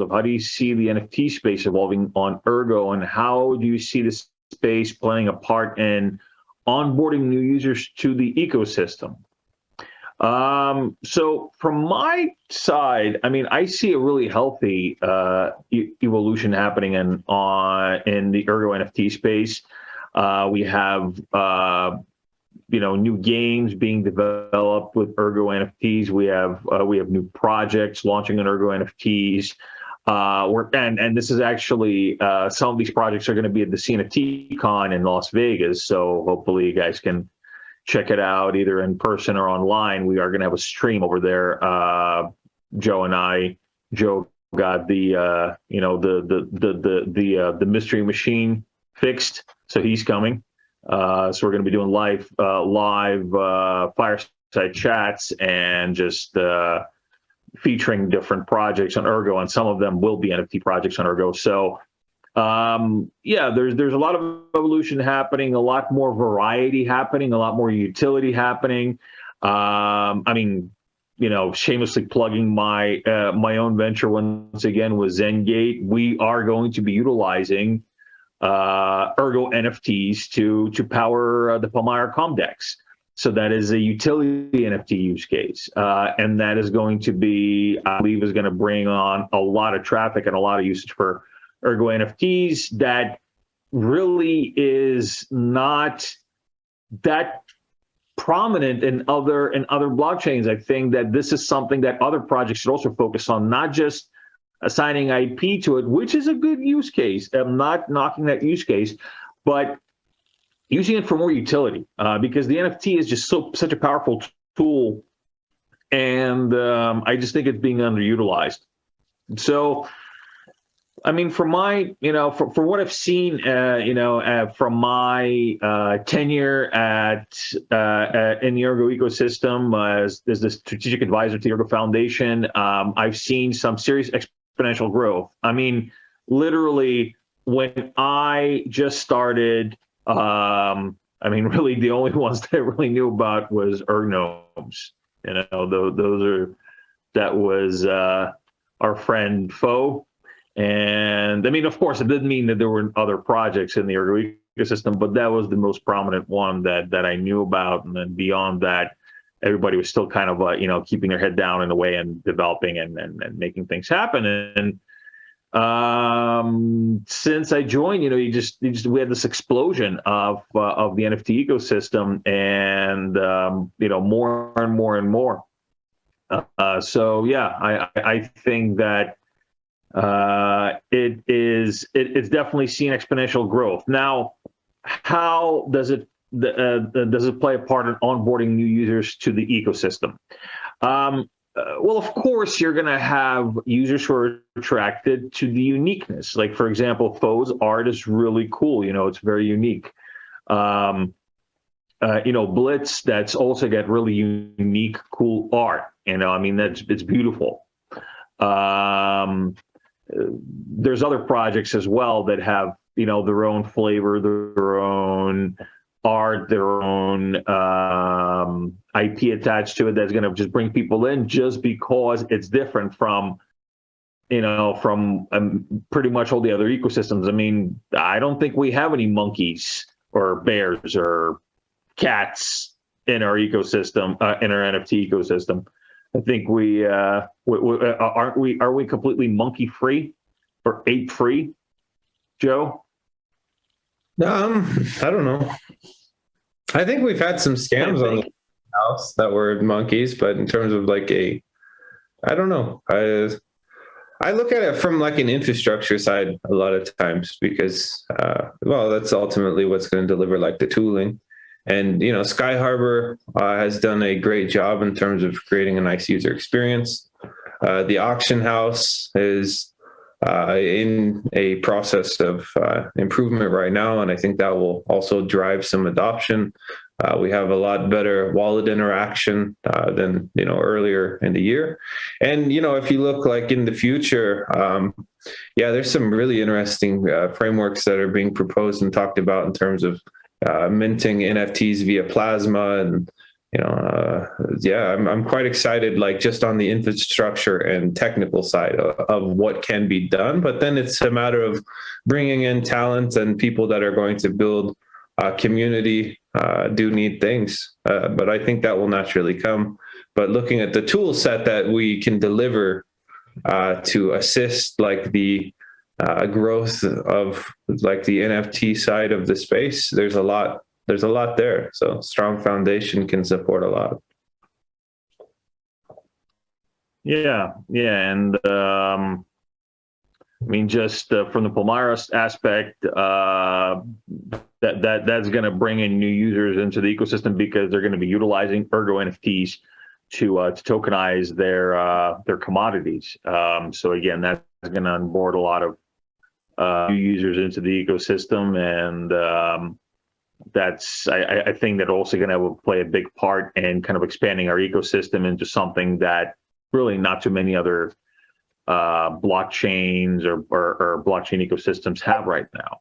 How do you see the NFT space evolving on Ergo, and how do you see this space playing a part in onboarding new users to the ecosystem? So from my side, I mean, I see a really healthy evolution happening in the Ergo NFT space. We have new games being developed with Ergo NFTs. We have new projects launching on Ergo NFTs. And this is actually some of these projects are going to be at the NFT Con in Las Vegas. So hopefully you guys can check it out either in person or online. We are going to have a stream over there. Joe got the mystery machine fixed, so he's coming. So we're going to be doing live fireside chats and just featuring different projects on Ergo, and some of them will be NFT projects on Ergo. So there's a lot of evolution happening, a lot more variety happening, a lot more utility happening. Shamelessly plugging my own venture once again with Zengate. We are going to be utilizing Ergo NFTs to power the Palmyra Comdex. So that is a utility NFT use case. And that is going to be, I believe, is going to bring on a lot of traffic and a lot of usage for Ergo NFTs that really is not that prominent in other blockchains. I think that this is something that other projects should also focus on, not just assigning IP to it, which is a good use case. I'm not knocking that use case, but using it for more utility, because the NFT is just such a powerful tool, and I just think it's being underutilized. So, I mean, from my, for what I've seen, from my tenure in the Ergo ecosystem as the strategic advisor to the Ergo Foundation, I've seen some serious exponential growth. I mean, literally, when I just started, really the only ones that I really knew about was Ergonauts. That was our friend Foe. And I mean, of course, it didn't mean that there were other projects in the Ergo ecosystem, but that was the most prominent one that I knew about. And then beyond that, everybody was still kind of, keeping their head down in a way and developing and making things happen. And since I joined, we had this explosion of the NFT ecosystem, and more and more and more. I think that it's definitely seen exponential growth. Now, how does it play a part in onboarding new users to the ecosystem? Well, of course, you're going to have users who are attracted to the uniqueness. Like, for example, Foe's art is really cool. It's very unique. Blitz, that's also got really unique, cool art. It's beautiful. There's other projects as well that have, their own flavor, their own art, their own IP attached to it that's going to just bring people in just because it's different from pretty much all the other ecosystems. I mean, I don't think we have any monkeys or bears or cats in our ecosystem, in our NFT ecosystem. I think are we completely monkey free or ape free, Joe? I don't know. I think we've had some scams on the house that were monkeys, but in terms of I don't know. I look at it from like an infrastructure side a lot of times because, that's ultimately what's going to deliver like the tooling. And, Sky Harbor has done a great job in terms of creating a nice user experience. The auction house is in a process of improvement right now, and I think that will also drive some adoption. We have a lot better wallet interaction than earlier in the year. And if you look like in the future, there's some really interesting frameworks that are being proposed and talked about in terms of minting NFTs via plasma and Yeah, I'm quite excited, like just on the infrastructure and technical side of what can be done. But then it's a matter of bringing in talent and people that are going to build community, do need things. But I think that will naturally come. But looking at the tool set that we can deliver to assist like the growth of like the NFT side of the space, there's a lot there. So strong foundation can support a lot. Yeah, and I mean, just from the Palmyra aspect, that's going to bring in new users into the ecosystem because they're going to be utilizing Ergo NFTs to tokenize their commodities. So again, that's going to onboard a lot of new users into the ecosystem, and that's I think that also going to play a big part in kind of expanding our ecosystem into something that really not too many other blockchains or blockchain ecosystems have right now.